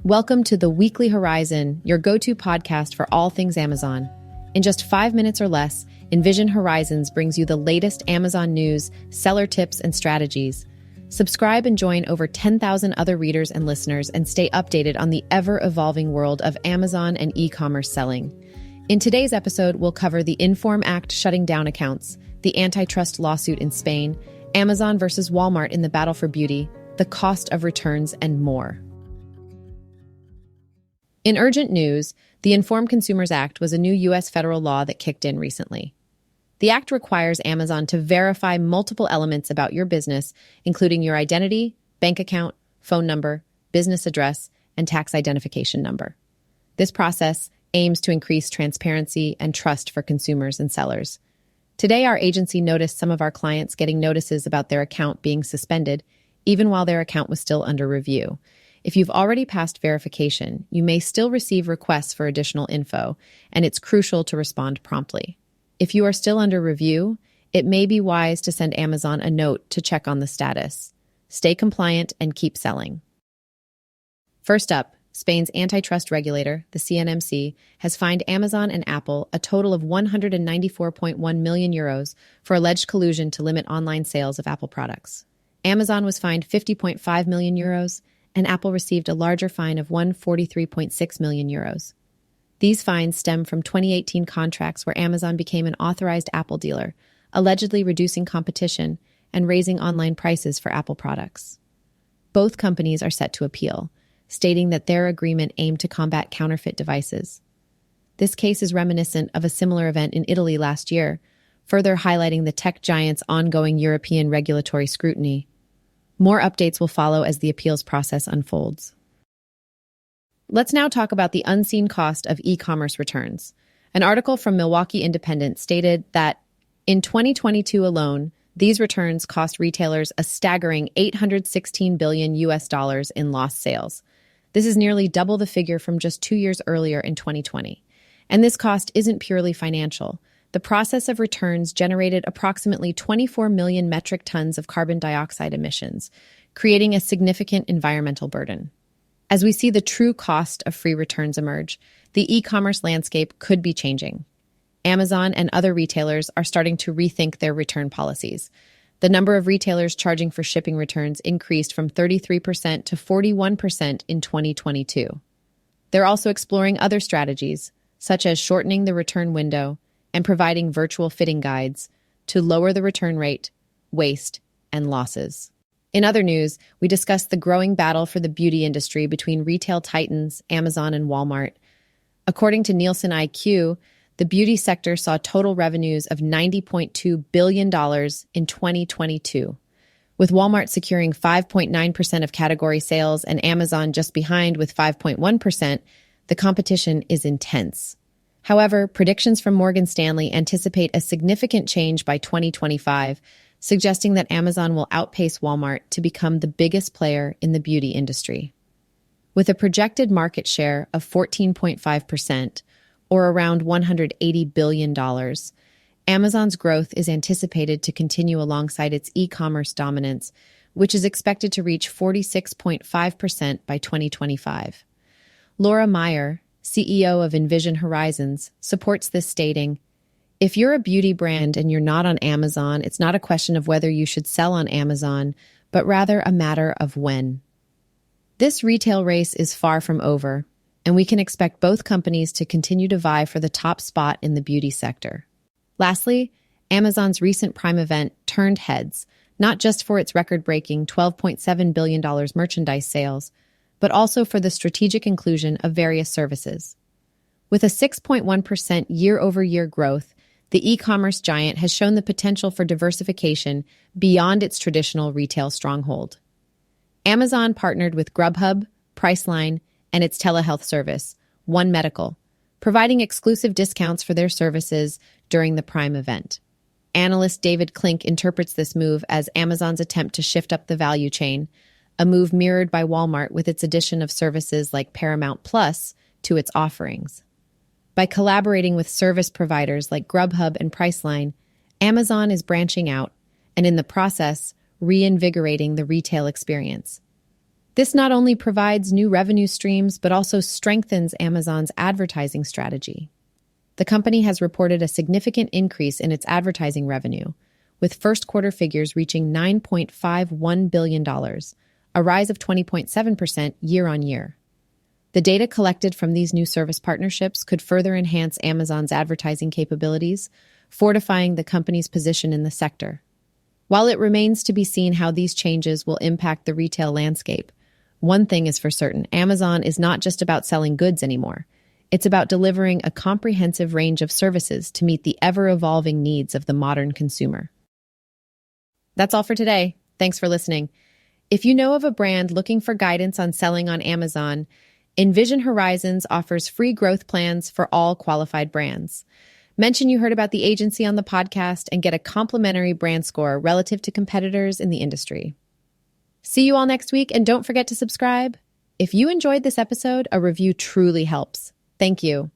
Welcome to the Weekly Horizon, your go-to podcast for all things Amazon. In just 5 minutes or less, Envision Horizons brings you the latest Amazon news, seller tips, and strategies. Subscribe and join over 10,000 other readers and listeners and stay updated on the ever-evolving world of Amazon and e-commerce selling. In today's episode, we'll cover the Inform Act shutting down accounts, the antitrust lawsuit in Spain, Amazon versus Walmart in the battle for beauty, the cost of returns, and more. In urgent news, the Informed Consumers Act was a new U.S. federal law that kicked in recently. The act requires Amazon to verify multiple elements about your business, including your identity, bank account, phone number, business address, and tax identification number. This process aims to increase transparency and trust for consumers and sellers. Today, our agency noticed some of our clients getting notices about their account being suspended, even while their account was still under review. If you've already passed verification, you may still receive requests for additional info, and it's crucial to respond promptly. If you are still under review, it may be wise to send Amazon a note to check on the status. Stay compliant and keep selling. First up, Spain's antitrust regulator, the CNMC, has fined Amazon and Apple a total of €194.1 million for alleged collusion to limit online sales of Apple products. Amazon was fined €50.5 million, and Apple received a larger fine of €143.6 million. These fines stem from 2018 contracts where Amazon became an authorized Apple dealer, allegedly reducing competition and raising online prices for Apple products. Both companies are set to appeal, stating that their agreement aimed to combat counterfeit devices. This case is reminiscent of a similar event in Italy last year, further highlighting the tech giant's ongoing European regulatory scrutiny. More updates will follow as the appeals process unfolds. Let's now talk about the unseen cost of e-commerce returns. An article from Milwaukee Independent stated that in 2022 alone, these returns cost retailers a staggering $816 billion in lost sales. This is nearly double the figure from just 2 years earlier in 2020. And this cost isn't purely financial. The process of returns generated approximately 24 million metric tons of carbon dioxide emissions, creating a significant environmental burden. As we see the true cost of free returns emerge, the e-commerce landscape could be changing. Amazon and other retailers are starting to rethink their return policies. The number of retailers charging for shipping returns increased from 33% to 41% in 2022. They're also exploring other strategies, such as shortening the return window and providing virtual fitting guides to lower the return rate, waste, and losses. In other news, we discussed the growing battle for the beauty industry between retail titans, Amazon and Walmart. According to Nielsen IQ, the beauty sector saw total revenues of $90.2 billion in 2022. With Walmart securing 5.9% of category sales and Amazon just behind with 5.1%, the competition is intense. However, predictions from Morgan Stanley anticipate a significant change by 2025, suggesting that Amazon will outpace Walmart to become the biggest player in the beauty industry. With a projected market share of 14.5%, or around $180 billion, Amazon's growth is anticipated to continue alongside its e-commerce dominance, which is expected to reach 46.5% by 2025. Laura Meyer, CEO of Envision Horizons, supports this, stating, "If you're a beauty brand and you're not on Amazon, it's not a question of whether you should sell on Amazon, but rather a matter of when." This retail race is far from over, and we can expect both companies to continue to vie for the top spot in the beauty sector. Lastly, Amazon's recent Prime event turned heads, not just for its record-breaking $12.7 billion merchandise sales, but also for the strategic inclusion of various services. With a 6.1% year-over-year growth, the e-commerce giant has shown the potential for diversification beyond its traditional retail stronghold. Amazon partnered with Grubhub, Priceline, and its telehealth service, One Medical, providing exclusive discounts for their services during the Prime event. Analyst David Klink interprets this move as Amazon's attempt to shift up the value chain, a move mirrored by Walmart with its addition of services like Paramount Plus to its offerings. By collaborating with service providers like Grubhub and Priceline, Amazon is branching out and, in the process, reinvigorating the retail experience. This not only provides new revenue streams, but also strengthens Amazon's advertising strategy. The company has reported a significant increase in its advertising revenue, with first quarter figures reaching $9.51 billion, a rise of 20.7% year on year. The data collected from these new service partnerships could further enhance Amazon's advertising capabilities, fortifying the company's position in the sector. While it remains to be seen how these changes will impact the retail landscape, one thing is for certain: Amazon is not just about selling goods anymore. It's about delivering a comprehensive range of services to meet the ever-evolving needs of the modern consumer. That's all for today. Thanks for listening. If you know of a brand looking for guidance on selling on Amazon, Envision Horizons offers free growth plans for all qualified brands. Mention you heard about the agency on the podcast and get a complimentary brand score relative to competitors in the industry. See you all next week, and don't forget to subscribe. If you enjoyed this episode, a review truly helps. Thank you.